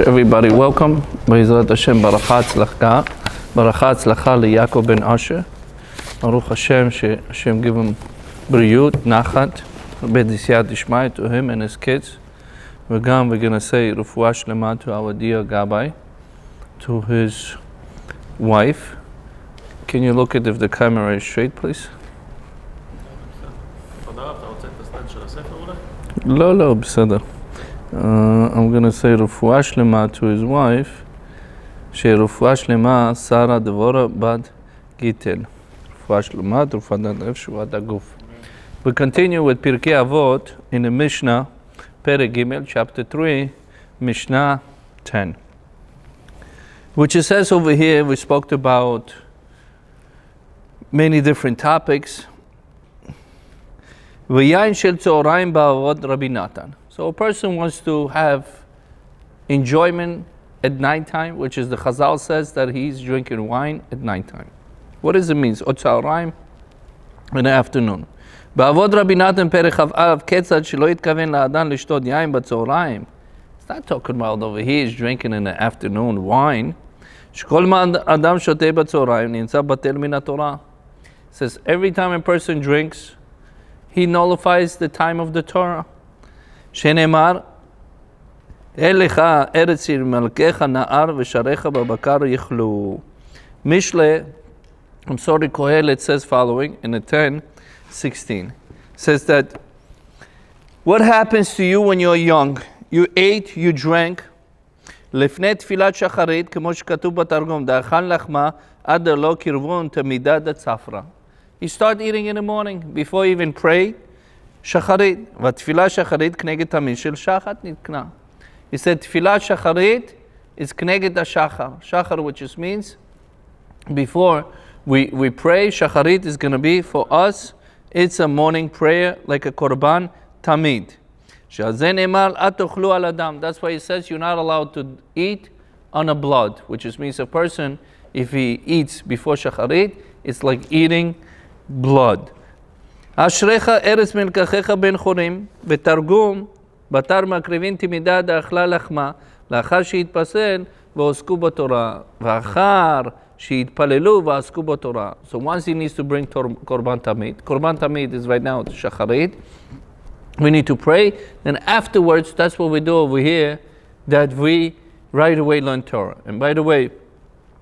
Everybody, welcome. B'ezrat Hashem, Baracha Hatzlacha LeYaakov ben Asher. Baruch Hashem, Hashem give him Briyut, Nachat, B'disiyat Ishmael to him and his kids. We're gonna say Refuah Shlema to our dear Gabbai, to his wife. Can you look at if the camera is straight, please? לא, בסדר. I'm going to say רפואה שלמה to his wife, שרפואה שלמה שרה דבורה בת גיטל. רפואה שלמה, תרופת נפש הגוף. We continue with Pirkei Avot in the Mishnah, Perek Gimel, chapter 3, Mishnah 10. Which it says over here, we spoke about many different topics. ויין של צהריים בעבוד רבי נתן. So a person wants to have enjoyment at nighttime, which is the Chazal says that he's drinking wine at nighttime. What does it mean? O tzahorayim in the afternoon. בעבוד רבי נתן פרק כ"א כיצד שלא יתכוון לאדם לשתות יין בצהריים. It's not talking about over here, he's drinking in the afternoon wine. שכל אדם שותה בצהריים נמצא בטל מן התורה. It says every time a person drinks, he nullifies the time of the Torah. שנאמר, אליך ארץ מלכך נער ושריך בבקר יאכלו. Mishle, Kohelet says following in the 10:16. Says that what happens to you when you're young? You ate, you drank. לפני תפילת שחרית, כמו שכתוב בתרגום, דאכל לחמה עד לא קרבון תמידת הצפרא. You start eating in the morning before you even pray. Shacharit, vatfilah shacharit k'neged tamid shel shachat nitkna. He said tfilah shacharit is k'neged shachar. Shachar, which just means before we pray, shacharit is going to be for us. It's a morning prayer like a korban tamid. She'azen emal atochlu al adam. That's why he says you're not allowed to eat on a blood, which just means a person, if he eats before shacharit, it's like eating blood. אשריך ארץ מלקחיך בן חורים, בתרגום, בתר מקריבין תמידה דאכלה לחמה, לאחר שהתפסל ועסקו בתורה, ואחר שהתפללו ועסקו בתורה. So once he needs to bring korban tamid. Korban tamid is right now shacharit. We need to pray. Then afterwards, that's what we do over here, that we right away learn Torah. And by the way,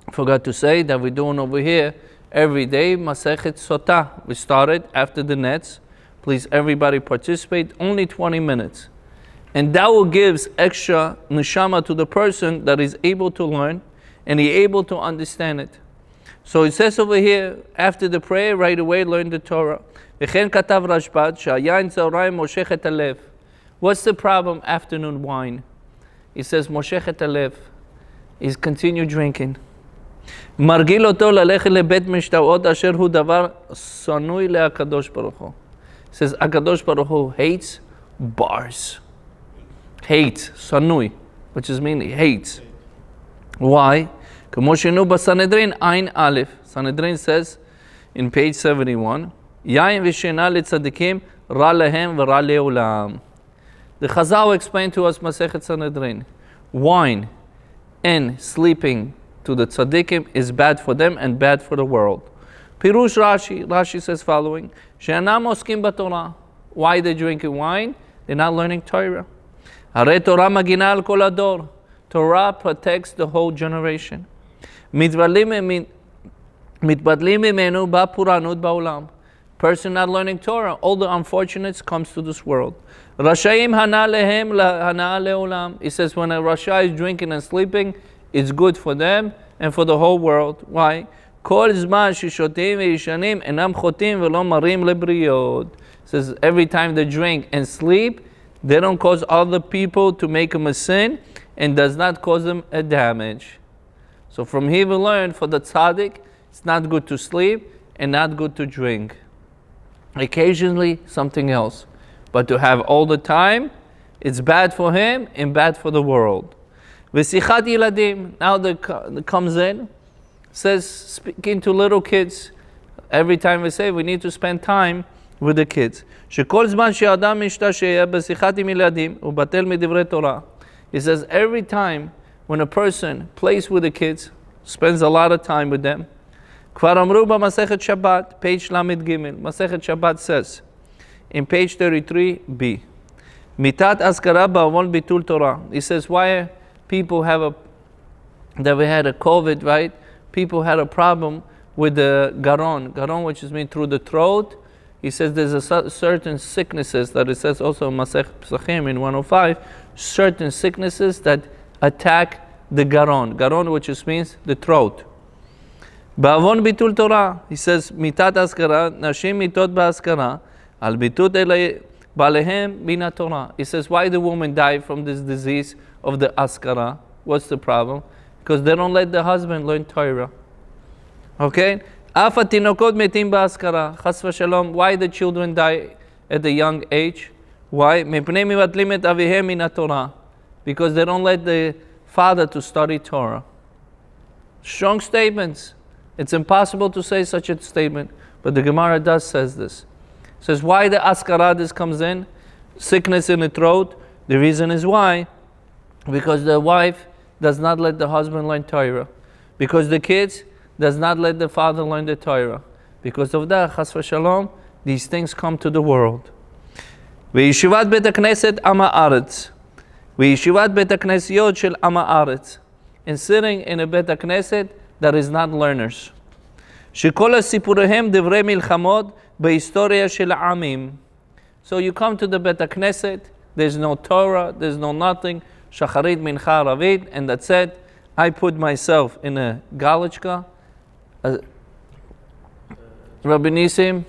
I forgot to say that we're doing over here every day, Masechet Sotah. We started after the nets. Please, everybody participate. Only 20 minutes. And that will give extra neshama to the person that is able to learn and he able to understand it. So it says over here, after the prayer, right away, learn the Torah. וכן כתב רשב"ד, שהיין צהריים מושך את הלב. What's the problem? Afternoon wine. He says, מושך את הלב. He's continue drinking. מרגיל אותו ללכת לבית משתאות אשר הוא דבר שנוי להקדוש ברוך הוא. Says הקדוש ברוך הוא hates bars. Hates, שנוי, which is meaning hates. Why? כמו שנו בסנהדרין עין א', Sanhedrin says in page 71, יין ושינה לצדיקים רע להם ורע לעולם. The Chazal explained to us Masechet Sanhedrin, wine and sleeping to the tzaddikim is bad for them and bad for the world. Pirush Rashi says following, she'anam oskim b'torah. Why they drinking wine? They're not learning Torah. Harei Torah magina al kol hador. Torah protects the whole generation. Mitbadlim mimenu ba'puranut ba'olam. Person not learning Torah, all the unfortunates comes to this world. Rashayim hana lehem hana leolam. He says when a Rasha is drinking and sleeping, it's good for them and for the whole world. Why? כל זמן ששותים וישנים אינם חוטאים ולא מרים לבריות. Says every time they drink and sleep, they don't cause other people to make them a sin and does not cause them a damage. So from here we learn for the tzaddik, it's not good to sleep and not good to drink. Occasionally something else. But to have all the time, it's bad for him and bad for the world. V'sichat yiladim, now that comes in, says speaking to little kids. Every time we say we need to spend time with the kids. שכל זמן שאדם משתשע בשיחת עם ילדים ובטל מדברי תורה. He says every time when a person plays with the kids, spends a lot of time with them. Kvar amru b'Masechet Shabbat, page Lamed Gimel. Masechet Shabbat says, in page 33b, Mitat Askara ba'avon bitul Torah. He says, why people that we had a COVID, right? People had a problem with the garon, which is mean through the throat. He says there's a certain sicknesses that it says also in Masech Pesachim in 105, certain sicknesses that attack the garon, which just means the throat. Ba'avon bitul Torah, he says, mitat askara, nashim mitot ba'askara, al bitut balehem bina Torah. He says, why the woman died from this disease of the askara? What's the problem? Because they don't let the husband learn Torah. Okay? Afa tinokot metim ba'askara, chas v'shalom. Why the children die at the young age? Why? Mepnei mivatlim et avihem mina Torah. Because they don't let the father to study Torah. Strong statements. It's impossible to say such a statement, but the Gemara does says this. It says why the askara this comes in, sickness in the throat. The reason is why, because the wife does not let the husband learn Torah, because the kids does not let the father learn the Torah. Because of that, chas v'shalom, these things come to the world. V'yeshivat bet hakneset am haaretz, v'yeshivat bet haknesiyot shel am haaretz, and sitting in a bet hakneset that is not learners. Shekol sipurehem devrei milchamot behistoria shel amim. So you come to the Bet HaKnesset, there's no Torah, there's no nothing, shacharit mincha ravit, and that's it. I put myself in a galichka, Rabbi Nisim,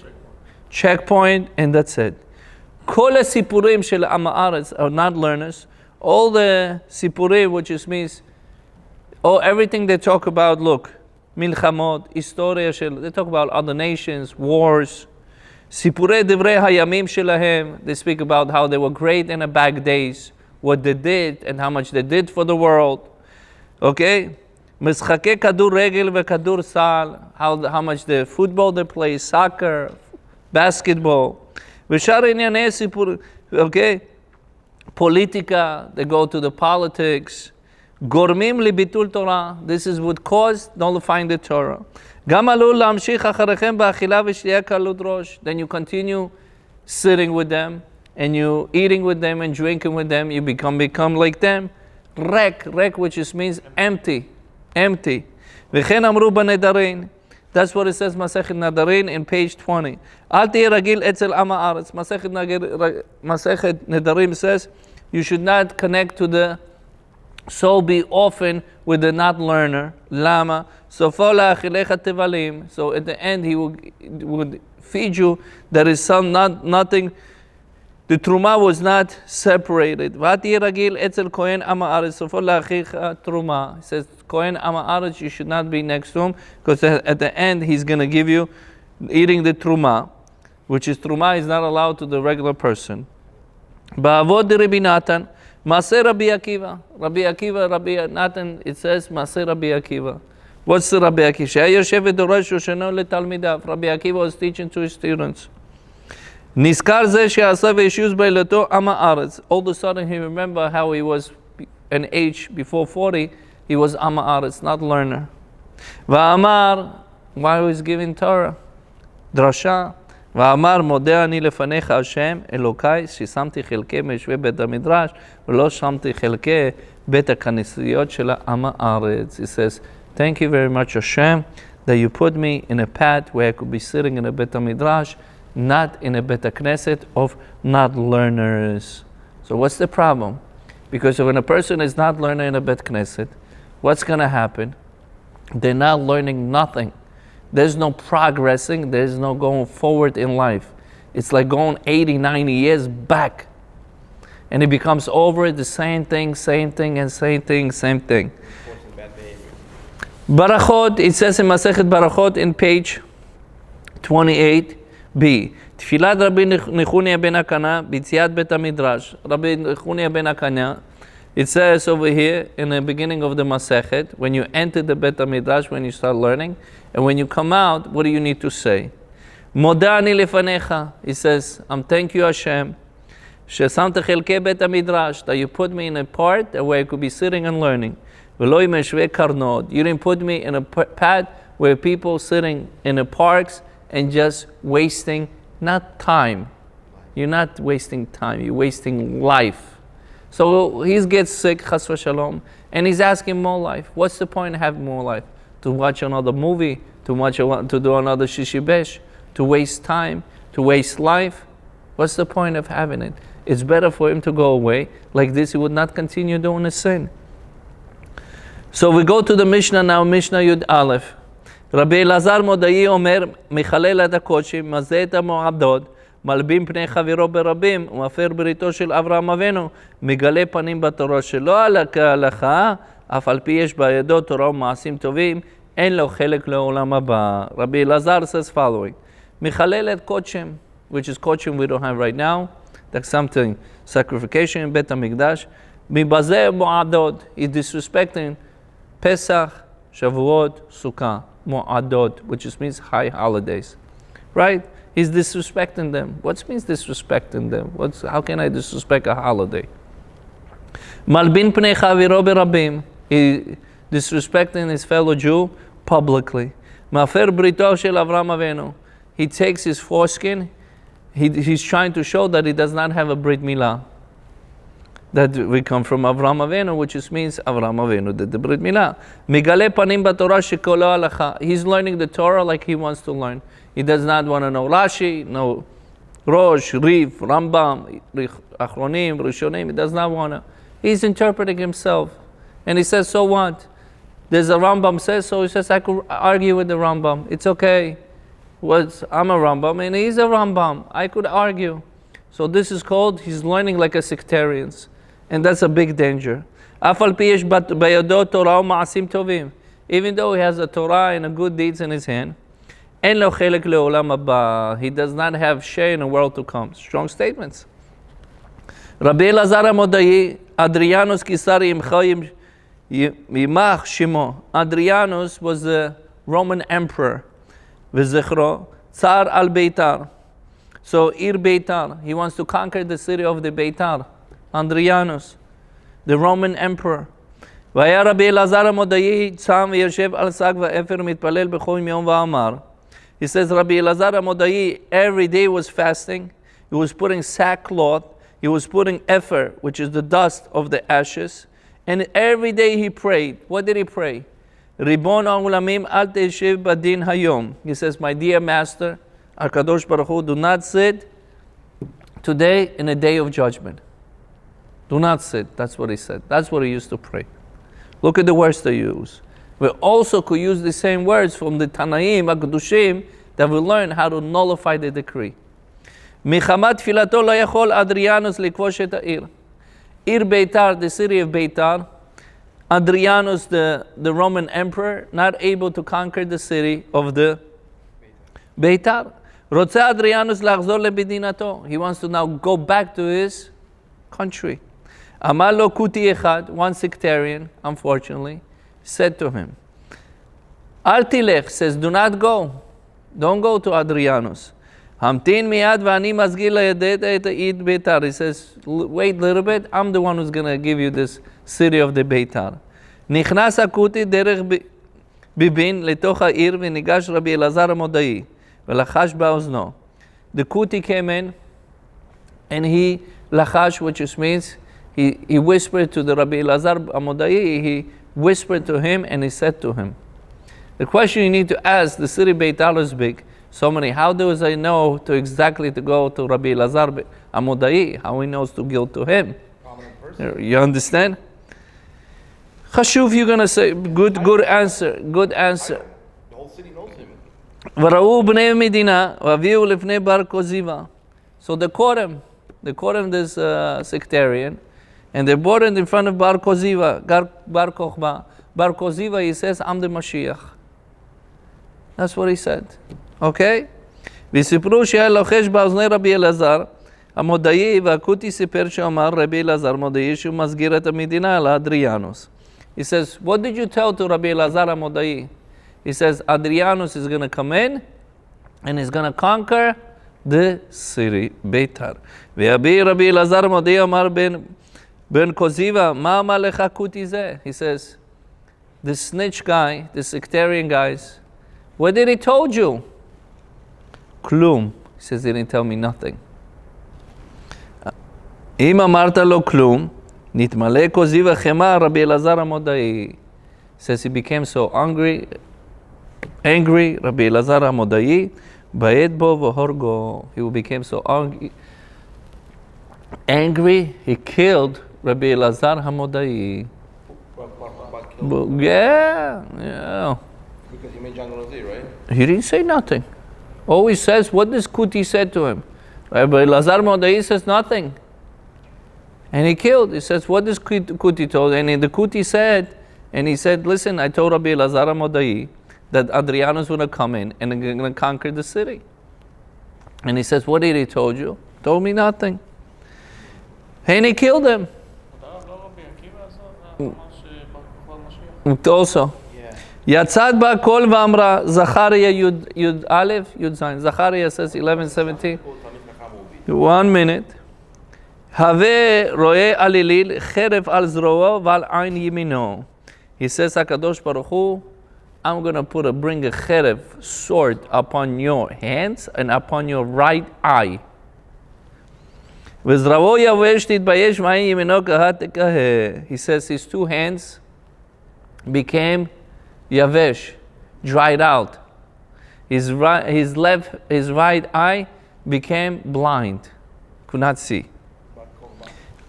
checkpoint, and that's it. Kol sipurim shel am haaretz are not learners. All the sipurim, which just means everything they talk about, look, milchamot, historia shel, they talk about other nations, wars. Sipurei divrei hayamim shelahem, they speak about how they were great in the back days, what they did and how much they did for the world. Okay? Mischake kadur regel vekadur sal, how much the football they play, soccer, basketball. V'shar inyanei sipur, okay? Politica, they go to the politics. Gormim libitul Torah. This is what caused nullifying the Torah. Gam alul lamshich acharechem ba'achila v'shtiya kalud rosh. Then you continue sitting with them, and you eating with them and drinking with them. You become like them. Rek, which just means empty. V'chen amru b'nedarin. That's what it says Masechet Nadarin in page 20. Al tihei ragil etzel am haaretz. Masechet Nedarim says you should not connect to the so be often with the not learner. Lama. So at the end he would feed you. There is nothing. The truma was not separated. He says Kohen am haaretz, you should not be next to him, because at the end he's going to give you eating the truma, which is truma is not allowed to the regular person. Ba'avod Rabbi Natan. Maseh Rabbi Akiva, Rabbi Natan, it says Maseh Rabbi Akiva. What's the Rabbi Akiva? Rabbi Akiva was teaching to his students. Niskar zeh she'asa ve'yeshuz b'eilato am haaretz. All of a sudden he remembered how he was an age before 40, he was am haaretz, not learner. Va'amar, why he was giving Torah? Drasha. ואמר מודה אני לפניך השם אלוקיי ששמתי חלקי מיושבי בית המדרש ולא שמתי חלקי בית הכנסיות של עם הארץ. He says, thank you very much Hashem that you put me in a path where I could be sitting in a beit midrash, not in a beit knesset of not learners. So what's the problem? Because when a person is not learning in a beit knesset, what's going to happen? They're not learning nothing. There's no progressing, there's no going forward in life. It's like going 80, 90 years back. And it becomes over the same thing. Barachot, it says in Masechet Barachot in page 28b. Tfilat Rabbi Nechunia ben Akana, B'tziat Bet HaMidrash. Rabbi Nechunia ben Akana, it says over here in the beginning of the Masechet, when you enter the Bet HaMidrash, when you start learning, and when you come out, what do you need to say? Modani lefanecha. He says, thank you Hashem, shesamta chelkei Bet HaMidrash, that you put me in a part where I could be sitting and learning. You didn't put me in a path where people sitting in the parks and just wasting, not time. You're not wasting time, you're wasting life. So he gets sick, chas v'shalom, and he's asking more life. What's the point of having more life? To watch another movie, to do another shishibesh, to waste time, to waste life? What's the point of having it? It's better for him to go away. Like this, he would not continue doing the sin. So we go to the Mishnah now, Mishnah Yud Aleph. Rabbi Elazar Modai Omer, Michalel et HaKodshim, Mazeh et HaMo'adot, מלבים פני חברו ברבים, ומפר בריתו של אברהם אבינו, מגלה פנים בתורה שלא על כהלכה, אף על פי יש בידו תורה ומעשים טובים, אין לו חלק לעולם הבא. רבי אלעזר says following, מחלל את קודשם, which is קודשם we don't have right now, that's something, sacrification in בית המקדש, מבזה מועדות, he's disrespecting פסח, שבועות, סוכה, מועדות, which means high holidays, right? He's disrespecting them. What means disrespecting them? How can I disrespect a holiday? Malbin pnei chaviro berabim. He disrespecting his fellow Jew publicly. Mafer brito shel Avraham Avinu. He takes his foreskin. He's trying to show that he does not have a brit milah. That we come from Avraham Avinu, which means Avraham Avinu did the brit milah. Migale panim batorah shekolo halacha. He's learning the Torah like he wants to learn. He does not want to know Rashi, no Rosh, Rif, Rambam, Achronim, Rishonim. He does not want to. He's interpreting himself. And he says, so what? There's a Rambam says so. He says, I could argue with the Rambam. It's okay. I'm a Rambam and he's a Rambam. I could argue. So this is called, he's learning like a sectarian. And that's a big danger. Even though he has a Torah and a good deeds in his hand, he does not have share in the world to come. Strong statements. Rabbi Elazar Modai, Adrianus Kisari Imchayim Yimach Shimo. Adrianus was the Roman emperor. V'zechro Tsar al Beitar. So Ir Beitar, he wants to conquer the city of the Beitar. Adrianus, the Roman emperor. והיה רבי אלעזר המודעי צם ויושב על שק ואפר מתפלל בכל יום ואמר. He says, Rabbi Elazar HaModai every day was fasting. He was putting sackcloth. He was putting ephor, which is the dust of the ashes. And every day he prayed. What did he pray? Ribon ha'olamim al teshiv badin hayom. He says, my dear master, HaKadosh Baruch Hu, do not sit today in a day of judgment. Do not sit. That's what he said. That's what he used to pray. Look at the words they use. We also could use the same words from the Tanaim, HaKadoshim, that we learn how to nullify the decree. Michamat filato lo yachol Adrianus likvosh et ha'ir. Ir Beitar, the city of Beitar, Adrianus, the Roman emperor, not able to conquer the city of the Beitar. Rotze Adrianus lachzor lebedinato. He wants to now go back to his country. Amar lo kuti echad, one sectarian, unfortunately, said to him, Al tilech, says, do not go. Don't go to Adrianus. Hamtin miyad v'ani mazgir layedeta et ha'id Beitar. He says, wait a little bit, I'm the one who's going to give you this city of the Beitar. Nichnas akuti derech bibin letoch ha'ir v'nigash Rabbi Elazar HaModai v'lachash ba'ozno. The kuti came in and he lachash, which means he whispered to the Rabbi Elazar HaModai, he whispered to him and he said to him. The question you need to ask, the city Beitar is big, so many, how does I know to exactly to go to Rabbi Elazar HaModai? How he knows to go to him? You understand? Chashuv, you're going to say, good answer, good answer. The whole city knows him. וראו בני מדינה והביאו לפני בר כוזיבא. So they caught him this sectarian, and they brought him in front of Bar Koziva, Bar Kochba. Bar Koziva, he says, I'm the Mashiach. That's what he said. Okay? וסיפרו שהיה לוחש באוזני רבי אלעזר המודעי, והקוטי סיפר שאמר רבי אלעזר מודעי שהוא מסגיר את המדינה לאדריאנוס. He says, what did you tell to Rabbi Elazar HaModai? He says, Adrianus is going to come in and he's going to conquer the city, Beitar. Rabbi Elazar HaModai אמר בן קוזיבה, מה אמר לך קוטי זה? He says, the snitch guy, the sectarian guys, what did he told you? Klum. He says, he didn't tell me nothing. אם אמרת לו כלום, נתמלא כוזי וחמא רבי אלעזר המודעי. Says he became so angry, Rabbi Elazar המודעי, בעת בו והורגו. He became so angry, he killed Rabbi Elazar המודעי. Yeah. Because he made John Rosie, right? He didn't say nothing. Always says, what does Kuti said to him? Rabbi Elazar Modai says nothing. And he killed. He says, what does Kuti told? And the Kuti said, and he said, listen, I told Rabbi Elazar Modai that Adriano's going to come in and they're going to conquer the city. And he says, what did he told you? Told me nothing. And he killed him. Also. יצאת בה קול ואמרה, זכריה י' א', י' ז'. Zachariah says 11:17. 1 minute. הווה רואה עליליל חרב על זרועו ועל עין ימינו. He says, HaKadosh Baruch Hu, I'm going to bring a cherev, sword, upon your hands and upon your right eye. וזרועו יבש תתבייש ועין ימינו כהה תכהה. He says his two hands became Yavesh, dried out. His right eye became blind, could not see.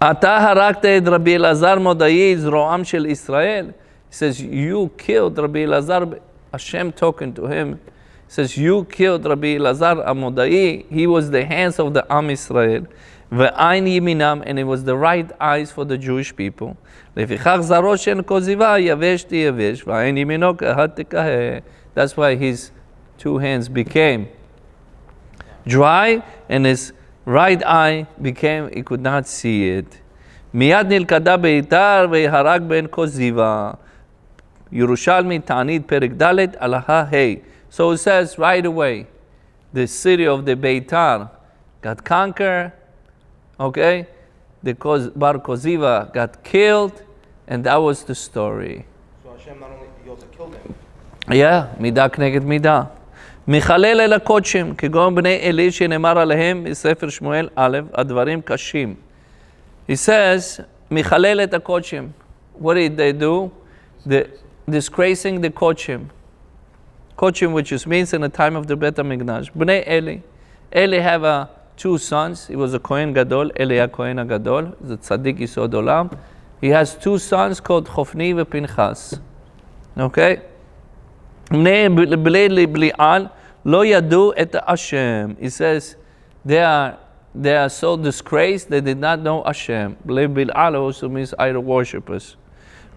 אתה הרגת את רבי אלעזר מודעי, זרועם של ישראל. He says, you killed Rabbi Elazar. Hashem talking to him. He says, you killed Rabbi Elazar Amodai. He was the hands of the Am Israel. Ve'ain yiminam, and it was the right eyes for the Jewish people. לפיכך זרעו שאין כוזיבה, יבש תיבש, ועין ימינו כהה תכהה. That's why his two hands became dry, and his right eye became, he could not see it. מיד נלכדה ביתר והרג בן כוזיבה. ירושלמי תענית פרק ד' הלכה ה'. So it says right away, the city of the Beitar got conquered, okay? The Bar Koziva got killed, and that was the story. So Hashem not only, he also killed him. Yeah, מידה כנגד מידה. מחלל אל הקודשים, כגון בני אלי שנאמר עליהם בספר שמואל א', הדברים קשים. He says, מחלל את הקודשים. What did they do? Disgracing the kodshim. Kodshim, which just means in the time of the Bet HaMikdash. Bnei Eli. Eli have two sons. He was a Kohen Gadol. Eli HaKohen HaGadol. The Tzaddik Yisod Olam. He has two sons called Chofni and Pinchas. Okay? Bnei Bli'al lo yadu et Hashem. He says, they are so disgraced, they did not know Hashem. Bnei Bli'al also means idol worshippers.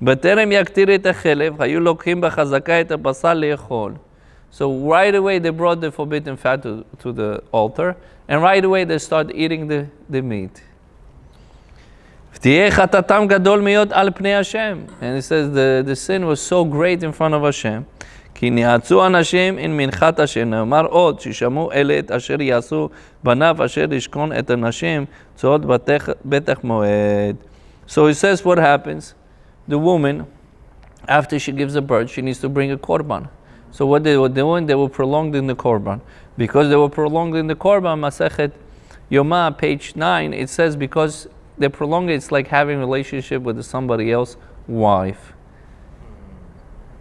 בטרם יקטיר את החלב, היו לוקחים בחזקה את הבשר לאכול. So right away they brought the forbidden fat to the altar, and right away they start eating the meat. ותהיה חטאתם גדול מאוד על פני השם. And it says the sin was so great in front of Hashem. כי נעצו אנשים עם מנחת השם. נאמר עוד, ששמעו אלה את אשר יעשו בניו אשר ישכון את הנשים, צועות בטח מועד. So it says what happens. The woman, after she gives a birth, she needs to bring a korban. So what they were doing, they were prolonging the korban. Because they were prolonging the korban, Masechet Yoma, page 9, it says because they prolong it, it's like having a relationship with somebody else's wife.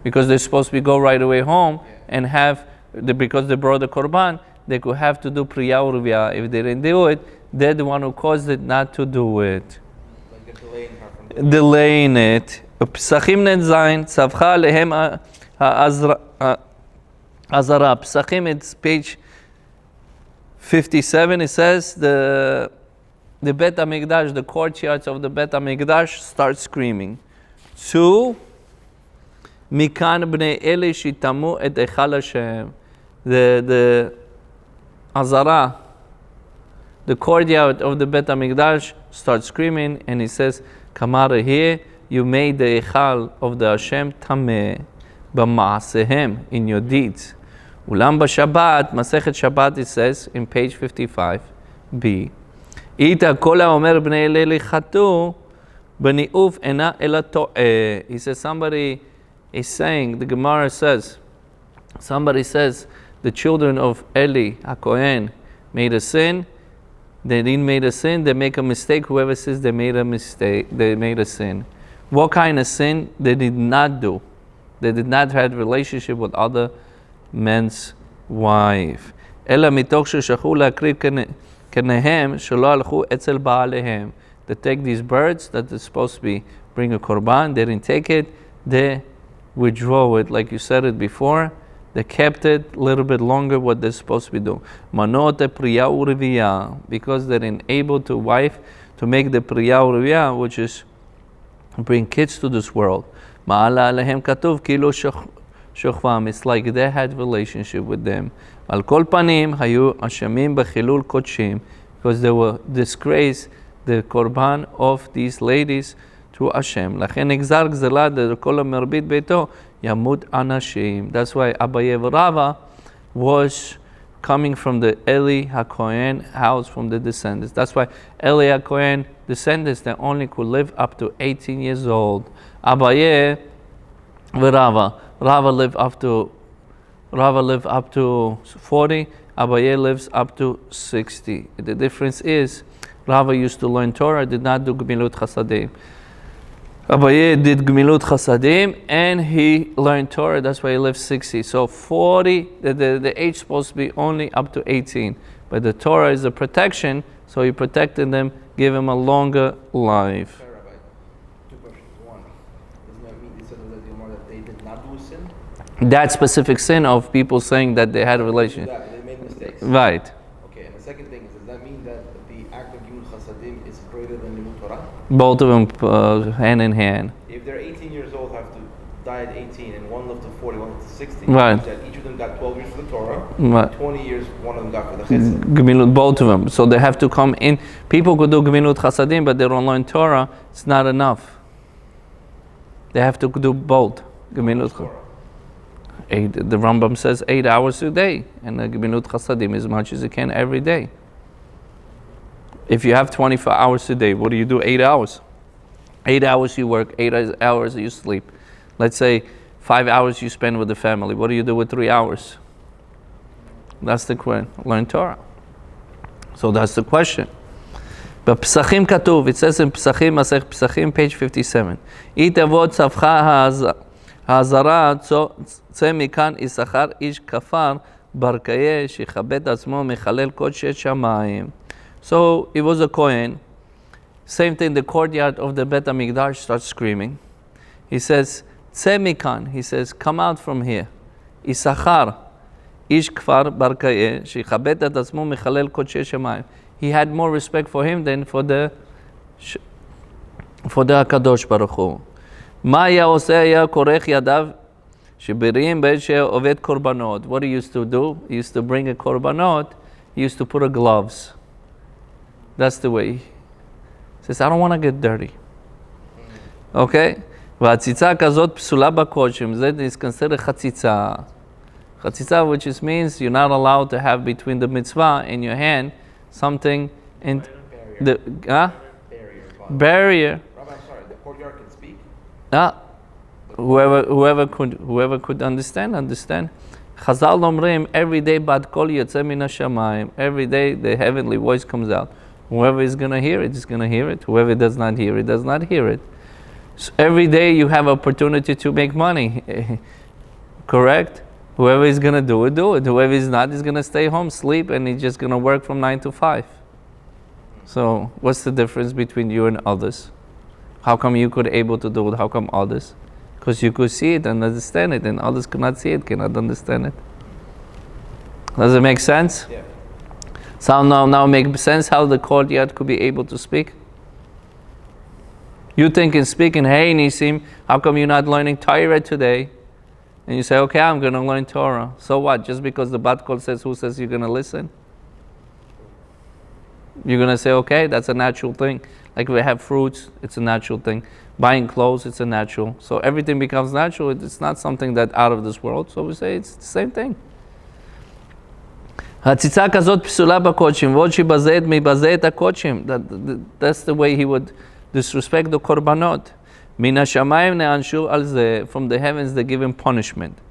Because they're supposed to go right away home and have, because they brought the korban, they could have to do priya urvia. If they didn't do it, they're the one who caused it not to do it. Delaying it. Psachim net zayin, tzavcha lehem ha'azara. Psachim, it's page 57, it says the Bet HaMikdash, the courtyards of the Bet HaMikdash start screaming. 2, Mikan bnei Eli shitamu et echal Hashem. The Azara, the courtyard of the Bet HaMikdash starts screaming, and it says, Kamara here, you made the echal of the Hashem tameh b'ma'asehem, in your deeds. Ulam b'Shabbat, Masechet Shabbat, it says in page 55b. Ita kol ha'omer bnei Eli chatu b'ni'uf ena ela to'eh. He says somebody is saying, the Gemara says, somebody says, the children of Eli HaKohen made a sin, they didn't make a sin, they make a mistake. Whoever says they made a mistake, they made a sin. What kind of sin? They did not do. They did not have a relationship with other men's wife. אלא מתוך ששכחו להקריב קניהם שלא הלכו אצל בעליהם. They take these birds that they're supposed to be bring a korban, they didn't take it, they withdraw it, like you said it before. They kept it a little bit longer what they're supposed to be doing. Manot priya urviya, because they're unable to wife to make the priya urviya, which is bring kids to this world. Ma'ala alehem katuv kilo shochvam. It's like they had relationship with them. Al kol panim hayu ashamim b'chilul kodshim, because they were disgraced the korban of these ladies to Hashem. לכן נגזר גזלה לכל המרבית ביתו ימות אנשים. That's why Abaye Rava was coming from the Eli HaKohen house, from the descendants. That's why Eli HaKohen descendants, they only could live up to 18 years old. Abaye Rava lived up to 40. Abaye lives up to 60. The difference is Rava used to learn Torah, did not do Gemilut Chasadim. Abaye did Gemilut Chasadim and he learned Torah, that's why he lived 60. So 40, the age is supposed to be only up to 18. But the Torah is a protection, so he protected them, gave him a longer life. Sorry, Rabbi. Two questions. One, doesn't that mean you said that they did not do a sin? That specific sin of people saying that they had a relationship. Exactly, they made mistakes. Right. Okay, and the second thing is, does that mean that the act of Gimul Chasadim is greater than Limud Torah? Both of them hand in hand. If they're 18 years old, have to die at 18, and one lived to 40, one lived to 60, right. that each of them got 12 years for the Torah, right. 20 years, one of them got for the Chesed. Gemilut, both of them. So they have to come in. People could do Gemilut Chasadim, but they don't learn Torah. It's not enough. They have to do both. Gemilut Chasadim. The Rambam says 8 hours a day, and the Gemilut Chasadim as much as you can every day. If you have 24 hours a day, what do you do? 8 hours. 8 hours you work, 8 hours you sleep. Let's say 5 hours you spend with the family. What do you do with 3 hours? That's the question. Learn Torah. So that's the question. But Pesachim Katuv, it says in Pesachim, Masech Pesachim, page 57. Itavot Tzavcha Hazara Tze Mikan Isachar Ish Kafar Barkaye Shechabet Atzmo Mechalel Kodshet Shamayim. So it was a Kohen. Same thing, the courtyard of the Bet HaMikdash starts screaming. He says, Tze Mikan. He says, come out from here. Isachar Ish Kfar Barkaye Shechabet Atzmo Mechalel Kodshet Shamayim. He had more respect for him than for the HaKadosh Baruch Hu. מה היה עושה? היה כורך ידיו שבריאים בעת שעובד קורבנות. What he used to do? He used to bring a korbanot. He used to put a gloves. That's the way. He says, I don't want to get dirty. Okay? והציצה כזאת פסולה בקודשים. That is considered חציצה. חציצה, which is means you're not allowed to have between the mitzvah and your hand something in the barrier. Rabbi, I'm sorry, the courtyard can speak? Whoever could understand. Chazal omrim, every day bad kol yotzeh min hashamayim. Every day the heavenly voice comes out. Whoever is going to hear it is going to hear it. Whoever does not hear it does not hear it. So every day you have opportunity to make money. Correct? Whoever is going to do it, do it. Whoever is not is going to stay home, sleep, and he's just going to work from 9 to 5. So what's the difference between you and others? How come you could able to do it? How come others? Because you could see it and understand it, and others could not see it, cannot understand it. Does it make sense? Yeah. So now make sense how the courtyard could be able to speak? You think in speaking, hey Nisim, how come you're not learning Torah today? And you say, okay, I'm going to learn Torah. So what? Just because the bat kol says, who says you're going to listen? You're going to say, okay, that's a natural thing. Like we have fruits, it's a natural thing. Buying clothes, it's a natural. So everything becomes natural. It's not something that out of this world. So we say it's the same thing. הציצה כזאת פסולה בקודשים, ועוד שיבזה את הקודשים. That's the way he would disrespect the korbanot. מן השמיים נענשו על זה, from the heavens they give him punishment.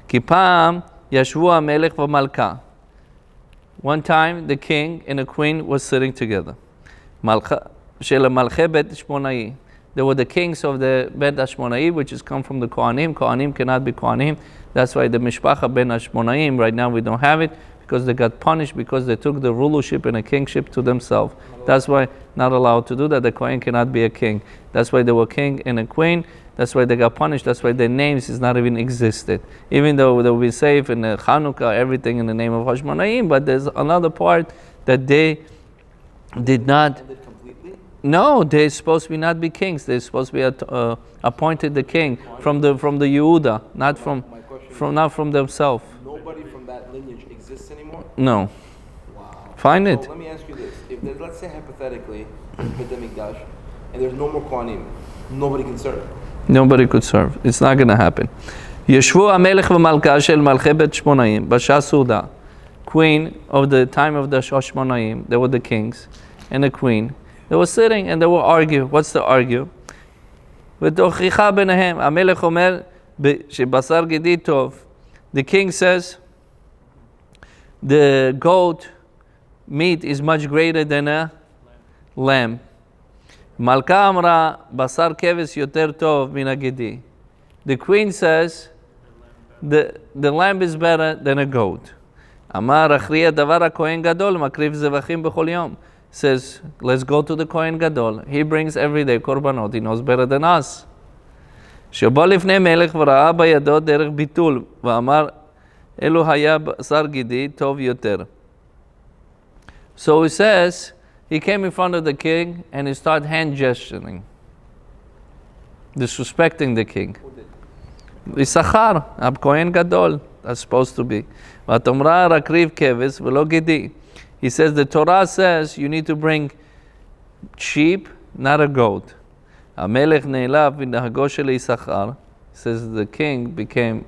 כי פעם ישבו המלך ומלכה. One time the king and a queen were sitting together. של מלכי בית השמונאי. They were the kings of the Bet Hashmonai, which is come from the Kohanim. Kohanim cannot be Kohanim. That's why the Mishpacha Ben Hashmonaim, right now we don't have it, because they got punished because they took the rulership and a kingship to themselves. That's why not allowed to do that. The Kohen cannot be a king. That's why they were king and a queen. That's why they got punished. That's why their names is not even existed. Even though they will be safe in the Chanukah, everything in the name of Hashmonaim, but there's another part that they did not. No, they're supposed to not be kings. They're supposed to be appointed the king from the Yehuda, not from themselves. Nobody from that lineage exists anymore? No. Wow. Find it. So let me ask you this. If there's, let's say hypothetically, Beit HaMikdash, and there's no more Kohanim, nobody can serve. Nobody could serve. It's not going to happen. ישבו המלך ומלכה של מלכי בית שמונאים, בשעה סעודה. Queen of the time of the Hashmonaim, they were the kings, and the queen. They were sitting and they were arguing. What's the argue? ותוכיחה ביניהם. המלך אומר שבשר גידי טוב. The king says the goat meat is much greater than a lamb. מלכה אמרה בשר כבש יותר טוב מן הגידי. The queen says the lamb is better than a goat. אמר הכריע דבר הכהן גדול מקריב זבחים בכל יום. Says, let's go to the Kohen Gadol. He brings every day korbanot. He knows better than us. שבא לפני מלך וראה בידו דרך ביטול, ואמר, אלו היה בשר גידי טוב יותר. So he says, he came in front of the king and he started hand gesturing, disrespecting the king. יששכר, הכהן גדול, that's supposed to be. ותאמרה להקריב כבש ולא גידי. He says the Torah says you need to bring sheep, not a goat. המלך נעלב מנהגו של יששכר. Says the king became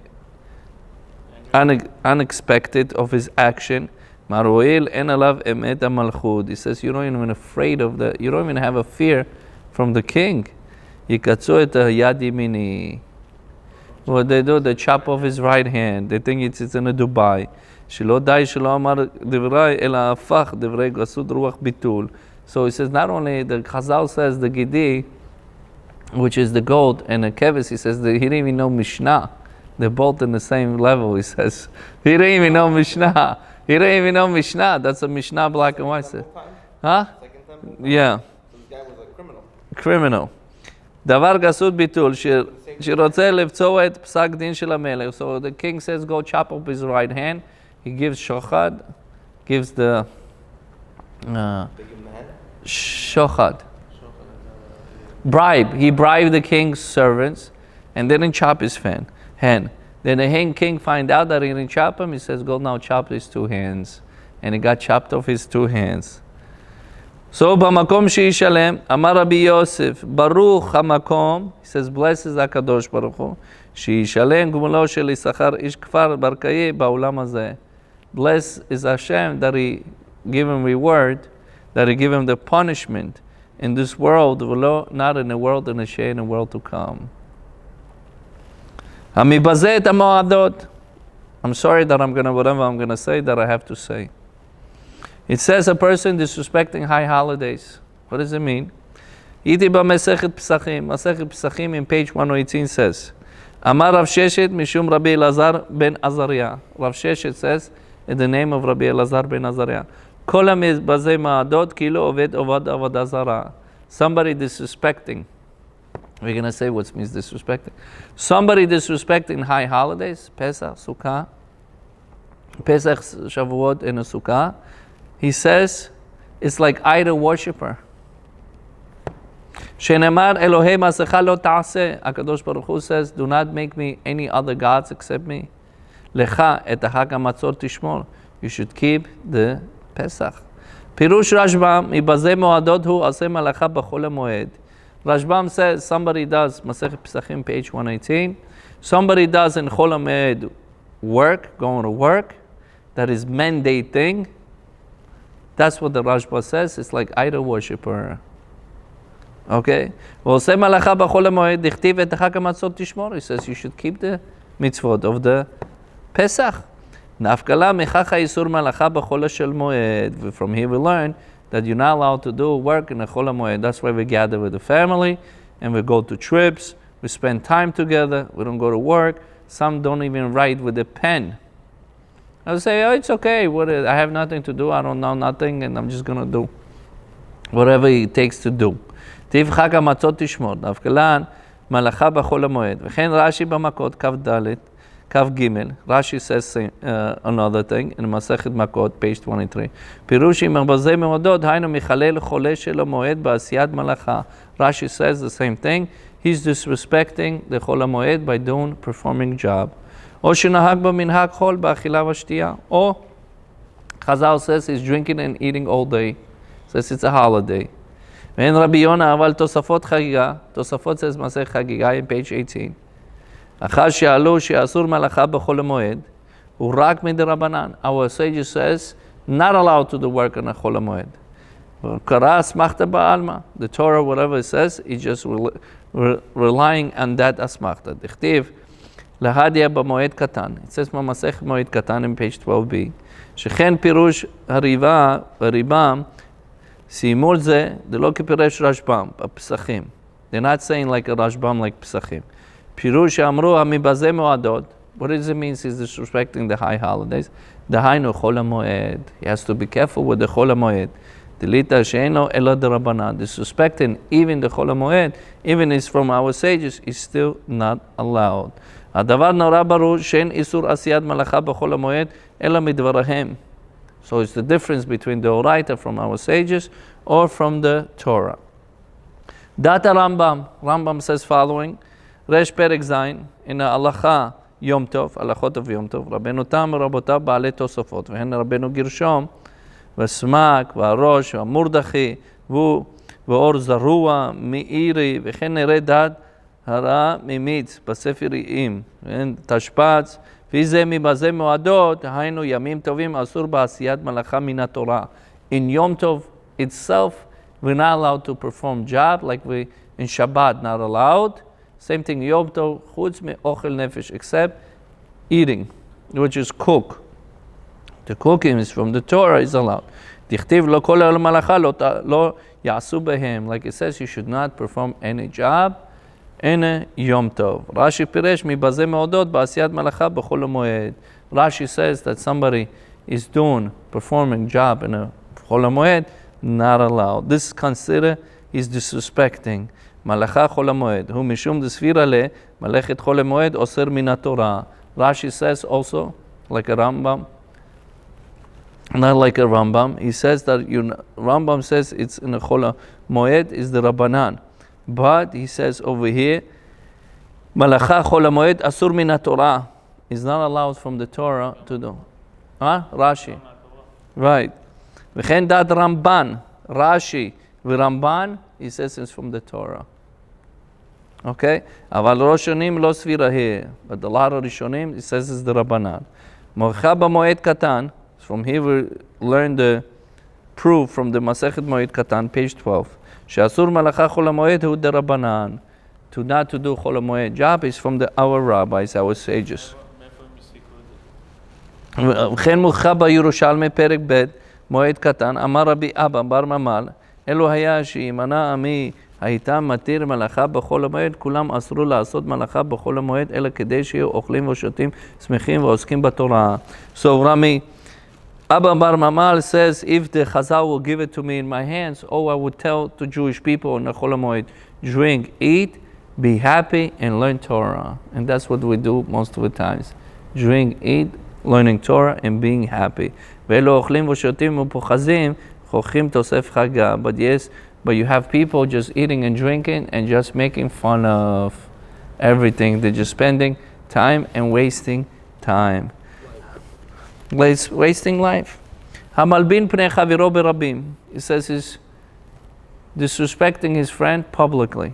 unexpected of his action. מר הואיל אין עליו אמת המלכות. He says you don't even afraid of the, you don't even have a fear from the king. יקצו את היד ימיני. What they do, they chop off his right hand. They think it's in a Dubai. שלא די שלא אמר דברי, אלא הפך דברי גסות רוח ביטול. So he says not only, the Chazal says the Gidi, which is the goat, and the Kevis, he says that he didn't even know Mishnah. They're both in the same level, he says. He didn't even know Mishnah. He didn't even know Mishnah. That's a Mishnah black and white. Huh? Yeah. So this guy was a criminal. Criminal. דבר גסות ביטול, שרוצה לבצוע את פסק דין של המלך. So the king says, go chop up his right hand. He gives shochad, gives the shochad. Bribe. He bribed the king's servants and didn't chop his hand. Then the king find out that he didn't chop him. He says, go now chop his two hands. And he got chopped off his two hands. So, במקום שישלם, אמר רבי יוסף, ברוך המקום, he says, blessed is הקדוש ברוך הוא, שישלם גמולו של יששכר איש כפר ברקאי בעולם הזה. Blessed is Hashem that he give him reward, that he give him the punishment in this world, not in the world in the world to come. המבזה את המועדות. I'm sorry that whatever I'm going to say, that I have to say. It says a person disrespecting high holidays. What does it mean? Iti b'Masechet Pesachim. Masechet Pesachim in page 118 says, Amar Rav Sheshet mishum Rabbi Elazar ben Azariah. Rav Sheshet says, in the name of Rabbi Elazar ben Azariah, Kol ha'mibazeh ma'adot kilo oved avodah zarah. Somebody disrespecting. We're going to say what means disrespecting. Somebody disrespecting high holidays, Pesach, Sukkah, Pesach, Shavuot, and a Sukkah. He says, it's like idol worshiper. Shenemar Elohei Masecha lo ta'aseh. HaKadosh Baruch Hu says, do not make me any other gods except me. Lecha et ha'chag ha'matzot tishmor. You should keep the Pesach. Pirush Rashbam, ibazeh moadot hu aseh malacha b'chol ha'moed. Rashbam says, somebody does, Masechet Pesachim, page 118, somebody does in Chol HaMoed work, going to work, that is mandating. That's what the Rashba says. It's like idol worshiper. Okay? ועושה מלאכה בחול המועד, דכתיב את חג המצות תשמור. He says you should keep the mitzvot of the Pesach. נפקלה מכך האיסור מלאכה בחול השל מועד. From here we learn that you're not allowed to do work in the Chol HaMoed. That's why we gather with the family and we go to trips. We spend time together. We don't go to work. Some don't even write with a pen. I'll say, oh, it's okay. I have nothing to do. I don't know nothing, and I'm just going to do whatever it takes to do. טיב חג המצות תשמור. נפקלן מלאכה בחול המועד. וכן רש"י במכות כ"ד. כ"ג, Rashi says another thing in מסכת מכות, page 23. פירוש עם מבזה מעודות, היינו מחלל חולה של המועד בעשיית מלאכה. Rashi says the same thing. He's disrespecting the חול המועד by performing job. או שנהג במנהג חול באכילה ושתייה, או חז"ל says he's drinking and eating all day. Says it's a holiday. ואין רבי יונה, אבל תוספות חגיגה, תוספות says מסכת חגיגה in page 18. אחר שאלו שאסור מלאכה בחול המועד, הוא רק מדרבנן. Our sage says, not allowed to do work on החול המועד. קרא אסמכתא בעלמא. The Torah, whatever it says, it's just relying on that אסמכתא. דכתיב, להדיא במועד קטן. It says במסכת מועד קטן in page 12b. שכן פירוש הריבם, סיימו את זה, זה לא כפירש רשב"ם, בפסחים. They're not saying like a רשב"ם like פסחים. פירוש שאמרו המבזה מועדות. What does it mean? He's disrespecting the high holidays. דהיינו חול המועד. He has to be careful with the חול המועד. דליתא שאינו אלא דרבנן. Disrespecting even the חול המועד, even if it's from our sages, is still not allowed. הדבר נורא ברור שאין איסור עשיית מלאכה בחול המועד, אלא מדבריהם. So it's the difference between the Oraita from our sages or from the Torah. דעת הרמב"ם. Rambam says following. רש פרק זין, in ההלכה יום טוב, הלכות of יום טוב, רבנו תם ורבותיו בעלי תוספות, והן רבנו גרשום, וסמק, והראש, והמורדכי, ואור זרוע, מאירי, וכן נראה דעת הרע ממיץ, בספר יעים, תשפץ, וזה מבזה מועדות, היינו ימים טובים, אסור בעשיית מלאכה מן התורה. In יום טוב itself, we're not allowed to perform job, like we in Shabbat not allowed. Same thing, Yom Tov, chutz me'ochel nefesh, except eating, which is cook. The cooking is from the Torah, is allowed. Dichtiv lo kol malacha lo yasu behem. Like it says, you should not perform any job in a Yom Tov. Rashi piresh mibaze me'odot ba'asiyat malacha b'chol ha'moed. Rashi says that somebody is performing job in a chol ha'moed, not allowed. This is considered, he's disrespecting. מלאכה חול המועד, הוא משום דספירה לה, מלאכת חול המועד אוסר מן התורה. Rashi says also, like a Rambam, not like a Rambam, he says that Rambam says it's in a חול המועד is the Rabbanan. But he says over here, מלאכה חול המועד אסור מן התורה. Is not allowed from the Torah to do. Rashi. Right. וכן דעת רמב"ן, Rashi ורמב"ן, he says it's from the Torah. Okay? אבל ראשונים לא סבירה here. But a lot of ראשונים, it says it's the Rabbanan. מלאכה במועד קטן, from here we learn the proof from the מסכת מועד קטן, page 12. שאסור מלאכה חול המועד הוא דרבנן. To not to do חול המועד job is from our rabbis, our sages. וכן מלאכה בירושלמי פרק ב' מועד קטן, אמר רבי אבא בר ממל, אלו היה שימנע עמי הייתה מתיר מלאכה בחול המועד, כולם אסרו לעשות מלאכה בחול המועד, אלא כדי שיהיו אוכלים ושותים, שמחים ועוסקים בתורה. So Rami, Abba Bar Mamal says, if the Chazal will give it to me in my hands, I would tell to Jewish people in the Chol HaMoed, drink, eat, be happy, and learn Torah. And that's what we do most of the times. Drink, eat, learning Torah, and being happy. ואלו אוכלים ושותים ופוחזים, חוכים תוסף חגה. But yes, but you have people just eating and drinking and just making fun of everything. They're just spending time and wasting time. Wasting life. המלבין פני חברו ברבים. He says he's disrespecting his friend publicly.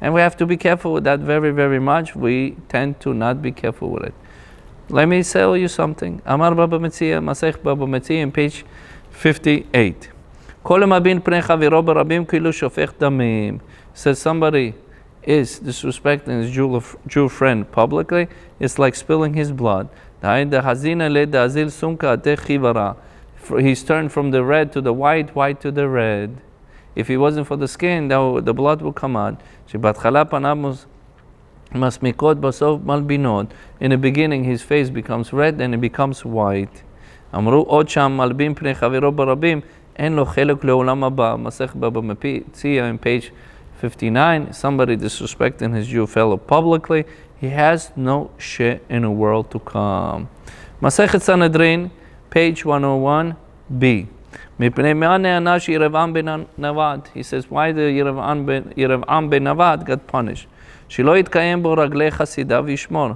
And we have to be careful with that very, very much. We tend to not be careful with it. Let me tell you something. Amar Baba Metzia, Masech Baba Metzia, in page 58. כל המבין פני חברו ברבים כאילו שופך דמים. Says somebody is disrespecting his Jew friend publicly, it's like spilling his blood. He's turned from the red to the white, white to the red. If it wasn't for the skin, the blood would come out. שבהתחלה פניו מסמיקות, בסוף מלבינות. In the beginning, his face becomes red and it becomes white. אמרו עוד שם, מלבין פני חברו ברבים, אין לו חלק לעולם הבא. מסכת בבא מציעא in page 59, somebody disrespecting his Jew fellow publicly, he has no share in the world to come. Masechet Sanhedrin, page 101b. מפני מה נענש ירבעם בן נבט? He says, why the ירבעם בן נבט got punished? שלא יתקיים בו רגלי חסידיו וישמור.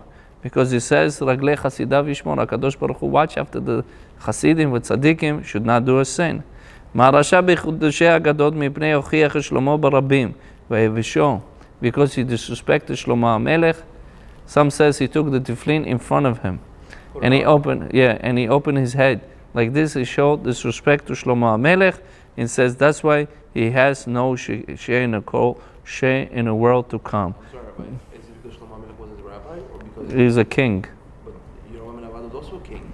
Because he says, רגלי חסידיו וישמור. הקדוש ברוך הוא watch after the חסידים וצדיקים should not do a sin. מהרשע בחודשי הגדות מפני הוכיח את שלמה ברבים. ויבשו, because he disrespected שלמה המלך. Some says he took the tefillin in front of him. And he opened his head. Like this, he showed disrespect to Shlomo HaMelech, and says that's why he has no share in the world to come. I'm sorry, Rabbi. Is it because Shlomo HaMelech was his rabbi, or because He's a king. But Yerovam ben Nevat was also a king.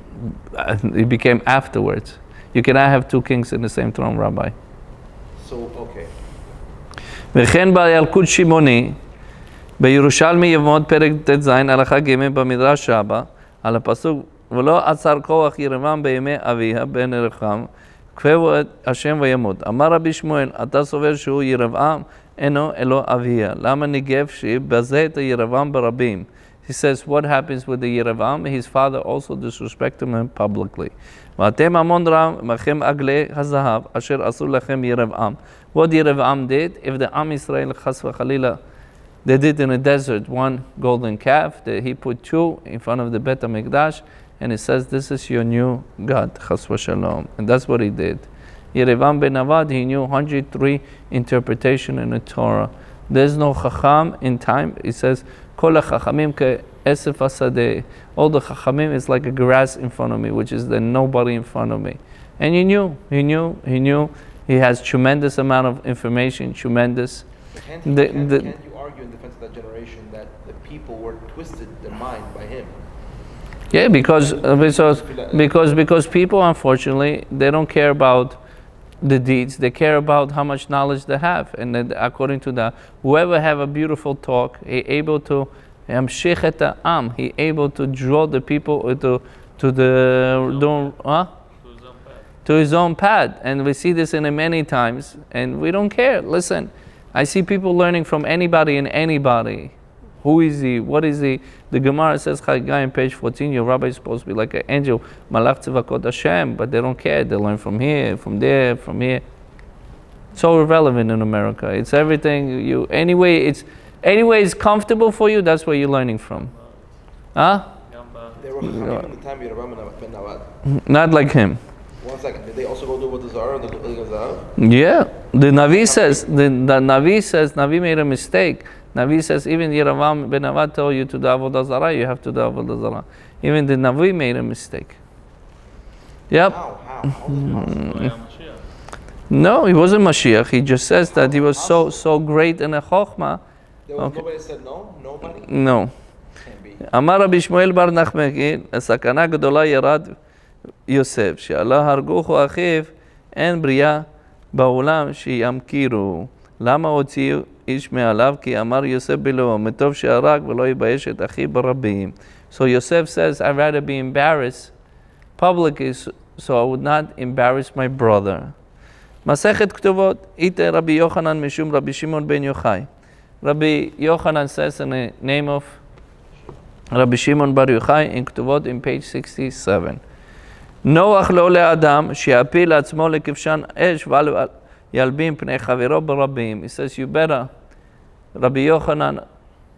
He became afterwards. You cannot have two kings in the same throne, Rabbi. So, okay. וכן בילקוט שמעוני, בירושלמי יבמות פרק ט"ז, הלכה ג' במדרש רבה, על הפסוק, ולא עצר כוח ירבעם בימי אביה בן ירבעם, כפהו את השם וימות. אמר רבי שמואל, אתה סובר שהוא ירבעם, אינו אלו אביה. למה ניגב שבזה את ירבעם ברבים? He says, what happens with the Yerevam? His father also disrespected him publicly. ואתם המון רב, מכם עגלי הזהב, אשר עשו לכם ירבעם. What Yerevam did, if the Am Yisrael, chas v'chalila, they did in the desert one golden calf, that he put two in front of the Bet HaMikdash, and it says, this is your new God, chas v'shalom. And that's what he did. Yerevam ben Nevat, he knew 103 interpretation in the Torah. There's no chacham in time. It says, Kol ha-chachamim ke-esef hasadeh. All the chachamim is like a grass in front of me, which is the nobody in front of me. And he knew. He has tremendous amount of information, tremendous. Can't you argue in defense of that generation that the people were twisted their mind by him? Yeah, because people, unfortunately, they don't care about the deeds. They care about how much knowledge they have. And then according to that, whoever have a beautiful talk, he able to he able to draw the people to his own path. And we see this in many times, and we don't care. Listen, I see people learning from anybody and anybody. Who is he? What is he? The Gemara says, Chaggai, page 14, your rabbi is supposed to be like an angel, Malach Tzivakot Hashem, but they don't care. They learn from here, from there, from here. So irrelevant in America. It's everything. Anyway it's comfortable for you, that's where you're learning from. Huh? They were Chachamim in the time of Yerovam ben Nevat. Not like him. 1 second. Did they also go do with the Zara, the Gazav? Yeah. The Navi says, Navi made a mistake. Navi says, even Yerovam ben Nevat told you to do Avodah Zarah, you have to do Avodah Zarah. Even the Navi made a mistake. Yep. How? No, he wasn't Mashiach. He just says that he was so great in a Chokhmah. There was nobody said no? Nobody? No. Can't be. אמר רבי שמואל בר נחמני, הסכנה גדולה ירד יוסף, שעלה הרגוכו אחיו, אין בריאה בעולם שימכירו. למה הוציאו איש מעליו? כי אמר יוסף בלעו, מטוב שהרג ולא יבייש את אחיו ברבים. So Yosef says, I'd rather be embarrassed publicly, so I would not embarrass my brother. מסכת כתובות, איתה רבי יוחנן משום רבי שמעון בן יוחאי. Rabbi Yochanan says in the name of Rabbi Shimon Bar Yochai in Ketuvot in page 67. Noach lo le'adam she'apil atzmo lekivshan esh v'al yalbim pnei chaviro barabim. He says, you better, Rabbi Yochanan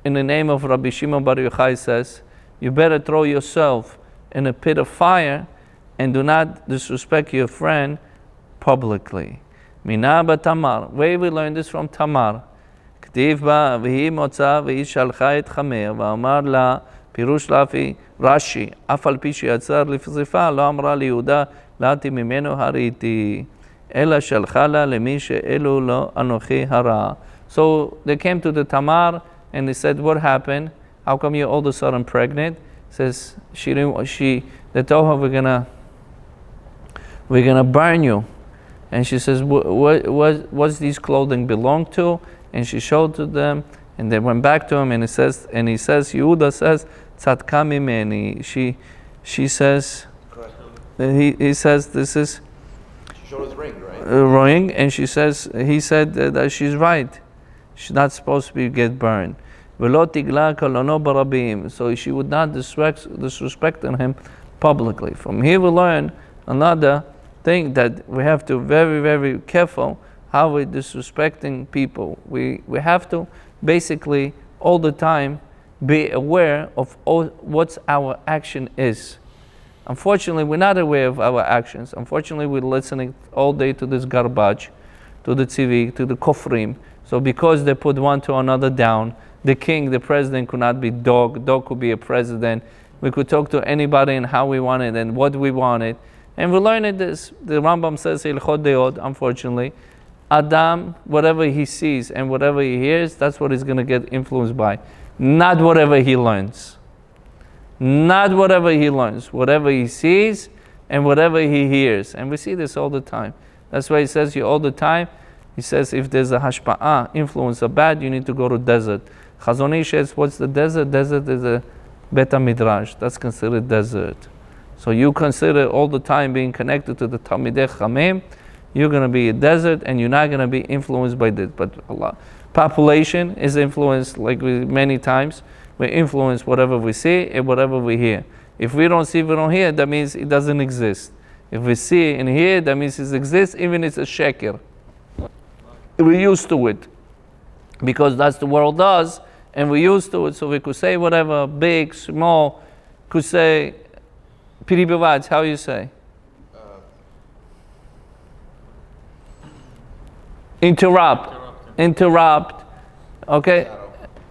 in the name of Rabbi Shimon Bar Yochai says, you better throw yourself in a pit of fire and do not disrespect your friend publicly. Mina Tamar. Where we learn this from Tamar. כתיב בה, והיא מוצא והיא שלחה את חמר, ואמר לה, פירוש לפי רש"י, אף על פי שיצר לפזיפה, לא אמרה ליהודה, לאתי ממנו הריתי. אלא שלחה לה למי שאלו לו אנוכי הרע. So they came to the Tamar and they said, what happened? How come you're all of a sudden pregnant? Says, they told her, we're gonna burn you. And she says, what's these clothing belong to? And she showed to them, and they went back to him, and he says, Yehuda says, Tzadka mimeni. She says, he says, this is, She showed his ring, right? ring, and he said that she's right. She's not supposed to get burned. So she would not disrespect him publicly. From here we learn another thing, that we have to very, very careful how we're disrespecting people. We have to basically all the time be aware of what our action is. Unfortunately, we're not aware of our actions. Unfortunately, we're listening all day to this garbage, to the TV, to the kofrim. So because they put one to another down, the king, the president could not be dog could be a president. We could talk to anybody and how we wanted and what we wanted. And we learned this. The Rambam says, Ilchot Deod, unfortunately, Adam, whatever he sees and whatever he hears, that's what he's going to get influenced by. Not whatever he learns. Not whatever he learns. Whatever he sees and whatever he hears. And we see this all the time. That's why he says you all the time. He says if there's a hashpa'ah, influence of bad, you need to go to desert. Chazon Ish says, what's the desert? Desert is a beta midrash. That's considered desert. So you consider all the time being connected to the Talmidei Chamim, you're going to be a desert and you're not going to be influenced by this. But Allah, population is influenced, like many times, we influence whatever we see and whatever we hear. If we don't see, we don't hear, that means it doesn't exist. If we see and hear, that means it exists, even if it's a sheker. We're used to it. Because that's the world does, and we're used to it, so we could say whatever, big, small, could say, Piri Bevats, how you say? Interrupt, okay?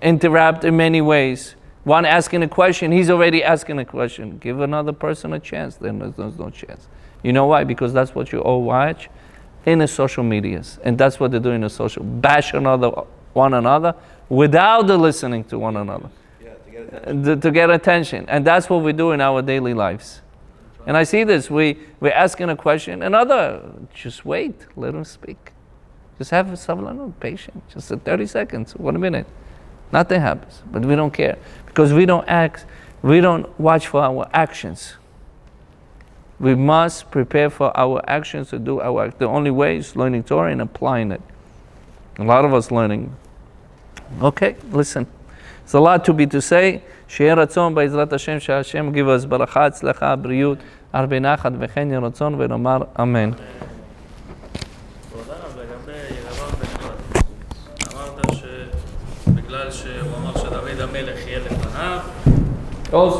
Interrupt in many ways. One asking a question, he's already asking a question. Give another person a chance, then there's no chance. You know why? Because that's what you all watch in the social medias. And that's what they're doing in the social. Bash one another without the listening to one another. Yeah, to get attention. And that's what we do in our daily lives. And I see this, we're asking a question, just wait, let him speak. Just have some patience, just 30 seconds, 1 minute. Nothing happens, but we don't care. Because we don't watch for our actions. We must prepare for our actions to do our act. The only way is learning Torah and applying it. A lot of us learning. Okay, listen. There's a lot to say. שיהיה רצון בעזרת השם שהשם give us ברכה, הצלחה, בריאות, הרבה נחת וכן יהיה רצון ונאמר אמן. תודה, לגבי ירבעם בן נבט. אמרת שבגלל שהוא אמר שדוד המלך יהיה לפניו. Also.